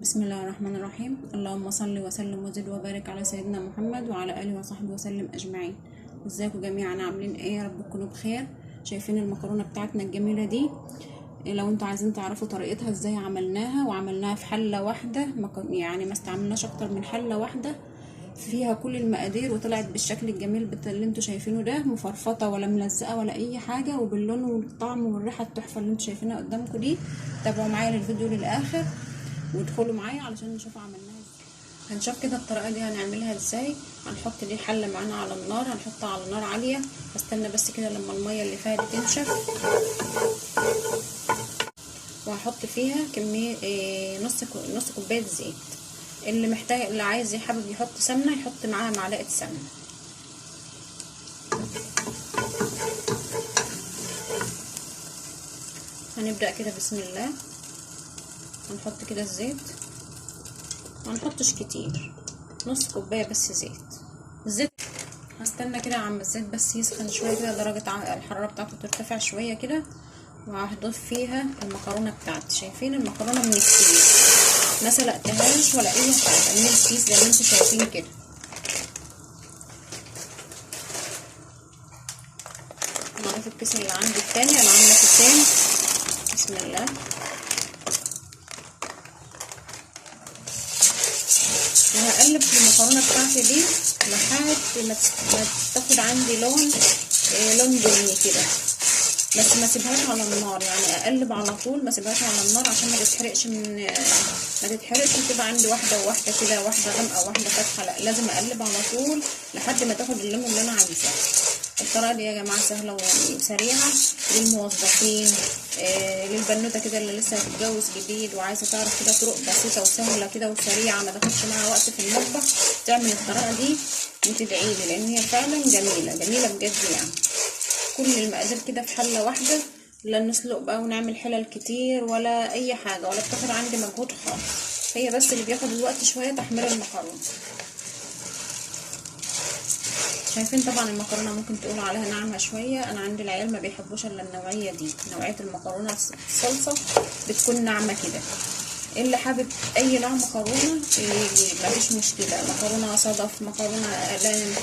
بسم الله الرحمن الرحيم. اللهم صل وسلم وزد وبارك على سيدنا محمد وعلى اله وصحبه وسلم اجمعين. ازيكم جميعا، عاملين ايه؟ يا رب تكونوا بخير. شايفين المكرونه بتاعتنا الجميله دي؟ لو انتوا عايزين تعرفوا طريقتها ازاي عملناها، وعملناها في حله واحده، يعني ما استعملناش اكتر من حله واحده، فيها كل المقادير، وطلعت بالشكل الجميل اللي انتوا شايفينه ده، مفرفطه ولا ملزقه ولا اي حاجه، وباللون والطعم والريحه التحفه اللي انتوا شايفينها قدامكم دي. تابعوا معايا الفيديو للاخر وادخلوا معايا علشان نشوف عملناها ازاي. هنشوف كده الطريقه دي هنعملها ازاي. هنحط دي حله معانا على النار، هنحطها على نار عاليه. هستنى بس كده لما الميه اللي فيها دي تنشف، وهحط فيها كميه نص كوبايه زيت. اللي محتاج، اللي عايز حابب يحط سمنه يحط معاها معلقه سمنه. هنبدا كده بسم الله. هنحط كده الزيت، ما نحطش كتير، نص كوبايه بس الزيت. هستنى كده عم الزيت بس يسخن شويه كده، درجه الحراره بتاعته ترتفع شويه كده، وهضيف فيها المكرونه بتاعتي. شايفين المكرونه من الكيس، ما سلقتهاش ولا اي حاجه، من الكيس زي ما انتم شايفين كده. هضيف الكيس اللي عندي التاني، انا عامله كيسين. بسم الله. وهقلب في المكرونه بتاعتي دي لحد ما تاخد عندي لون بني كده، بس ما اسيبهاش على النار، يعني اقلب على طول، ما اسيبهاش على النار عشان ما تتحرقش وتبقى عندي واحده وواحده كده، واحده غامقه واحده فاتحه. لا، لازم اقلب على طول لحد ما تاخد اللون اللي انا عايزاه. الطريقه دي يا جماعه سهله وسريعه للموظفين، للبنوته كده اللي لسه هتتجوز جديد وعايزه تعرف كده طرق بسيطه وسهله كده وسريعه ما تاخدش معاها وقت في المطبخ. تعمل الطريقه دي وتدعيلي، لان هي فعلا جميله بجد. يعني كل المقادير كده في حله واحده، لا نسلق بقى ونعمل حلل كتير ولا اي حاجه، ولا بتاخد عندي مجهود خالص. هي بس اللي بياخد الوقت شويه تحمير المكرونه. شايفين طبعا المكرونه ممكن تقولوا عليها ناعمه شويه، انا عندي العيال ما بيحبوش الا النوعيه دي، نوعيه المكرونه الصلصه بتكون ناعمه كده. اللي حابب اي نوع مكرونه مفيش مشكله، مكرونه صدف، مكرونه اقلام،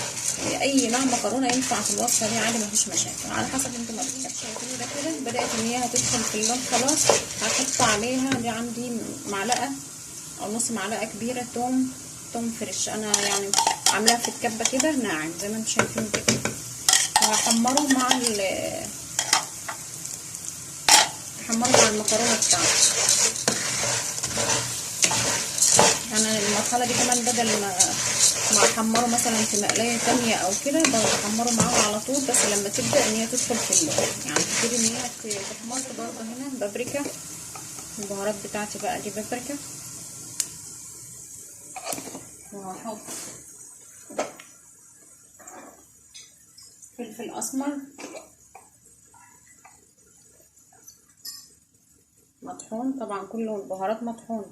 اي نوع مكرونه ينفع في الوصفه دي عادي، مفيش مشاكل، على حسب انتوا ما بتحبوا. شايفين ده كده بدات ان هي هتدخل في اللون خلاص. هحط عليها دي عندي معلقه او نص معلقه كبيره توم فريش، انا يعني عاملاها في الكبه كده ناعم زي ما انتم شايفين كده. وهحمره مع المكرونه بتاعتي. يعني المرحله دي كمان بدل ما احمره مثلا في مقلايه تانية او كده، بحمره معاها على طول، بس لما تبدا ان هي تدخل في اللون، يعني تبتدي ان هي تحمر. برضه هنا بابريكا، البهارات بتاعتي بقى دي بابريكا، وهحط فلفل اسمر مطحون، طبعا كله البهارات مطحون،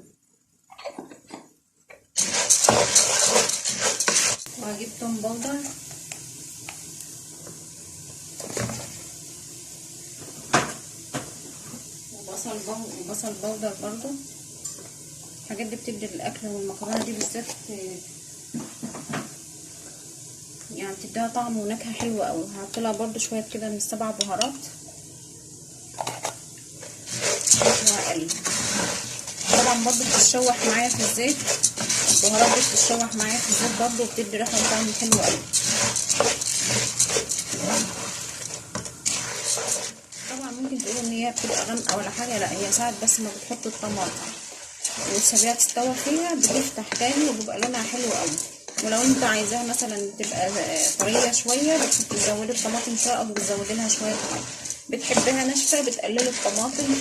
وهجيب توم بودر، وبصل بودر برضو. الحاجات دي بتدي الاكل، والمكرونه دي بالذات يعني بتديها طعم ونكهه حلوه قوي. هحط لها برضو شويه كده من السبع بهارات، وهقلب. طبعا برضو بتتشوح معايا في الزيت، البهارات دي بتتشوح معايا في الزيت برضو، وبتدي ريحه وطعم حلو قوي. طبعا ممكن تقولوا ان هي بتبقى غامقه ولا حاجه، لا، هي ساعات بس ما بتحط الطماطم وتسيبيها تستوى فيها بتفتح تاني وبيبقى لونها حلو قوي. ولو انت عايزاها مثلا تبقى طريه شويه بتزودي الطماطم شويه، او بتزودي لها شويه ميه. بتحبها ناشفه بتقللي الطماطم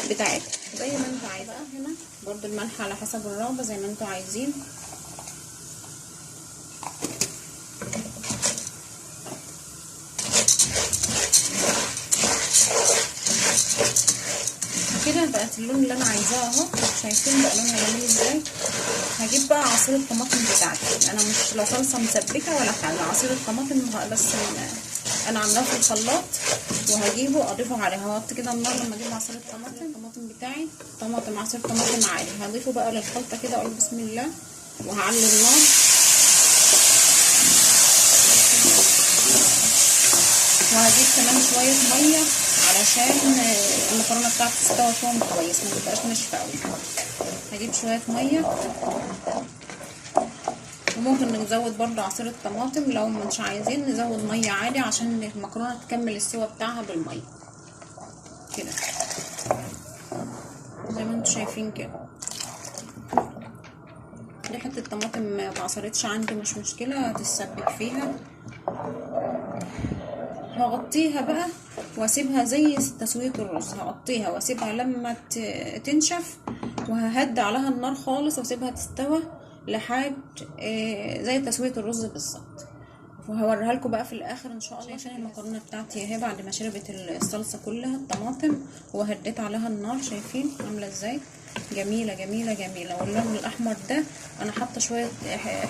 بتاعتها زي ما انت عايزه. هنا برضو الملح على حسب الرغبه زي ما انتوا عايزين. كده بقت اللون اللي انا عايزاه اهو. شايفين بقى لونها جميل ازاي. هجيب بقى عصير الطماطم بتاعتي، انا مش لا صلصه مسبكه ولا حاجه، عصير الطماطم بس انا عاملاه في الخلاط وهجيبه اضيفه عليه. هوطي كده النار لما اجيب عصير الطماطم بتاعي، عصير طماطم عادي، هضيفه بقى للخلطه كده. اقول بسم الله وهعلي النار. وهجيب كمان شويه ميه علشان المكرونه بتاعتي تستوي فيهم كويس، ما تبقاش ناشفه قوي. هجيب شويه ميه، وممكن نزود برضو عصير الطماطم لو مش عايزين نزود ميه عادي عشان المكرونه تكمل السوا بتاعها بالميه كده زي ما انتم شايفين كده. ريحه الطماطم ما اتعصرتش عندي مش مشكله، هتتسبك فيها. هغطيها بقى واسيبها زي تسويه الرز. هغطيها واسيبها لما تنشف، وههدي عليها النار خالص واسيبها تستوى لحد زي تسويه الرز بالظبط. وهوريها لكم بقى في الاخر ان شاء الله. عشان المكرونه بتاعتي اهي بعد ما شربت الصلصه كلها الطماطم وهديت عليها النار، شايفين عامله ازاي؟ جميله جميله جميله. واللون الاحمر ده انا حاطه شويه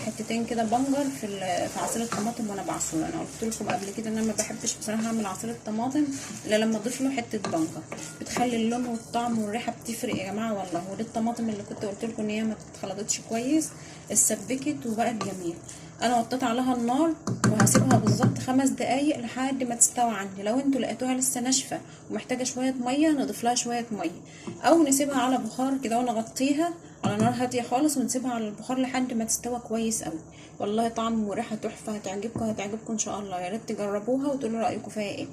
حتتين كده بنجر في عصير الطماطم وانا بعصره. انا قلت لكم قبل كده ان انا ما بحبش بصراحه اعمل عصير الطماطم الا لما اضيف له حته بنجر، بتخلي اللون والطعم والريحه بتفرق يا جماعه والله. ودي الطماطم اللي كنت قلت لكم ان هي ما اتخلطتش كويس، اتسبكت وبقت جميله. انا وطيت عليها النار وهسيبها بالظبط 5 دقايق لحد ما تستوي عندي. لو انتوا لقيتوها لسه ناشفه ومحتاجه شويه ميه نضيف لها شويه ميه، او نسيبها على بخار كده ونغطيها على نار هاديه خالص ونسيبها على البخار لحد ما تستوي كويس قوي. والله طعم وريحه تحفه، هتعجبكم ان شاء الله. يا ريت تجربوها وتقولوا رايكم فيها ايه.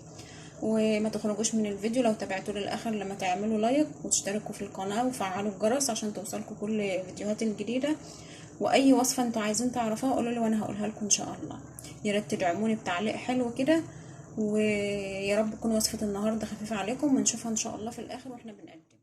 وما تخرجوش من الفيديو لو تابعتوا للاخر لما تعملوا لايك وتشتركوا في القناه وفعلوا الجرس عشان توصلكم كل فيديوهات الجديده. واي وصفه انتوا عايزين تعرفوها قولوا لي وانا هقولها لكم ان شاء الله. يا ريت تدعموني بتعليق حلو كده، ويا رب تكون وصفه النهارده خفيفه عليكم، ونشوفها ان شاء الله في الاخر واحنا بنقدم.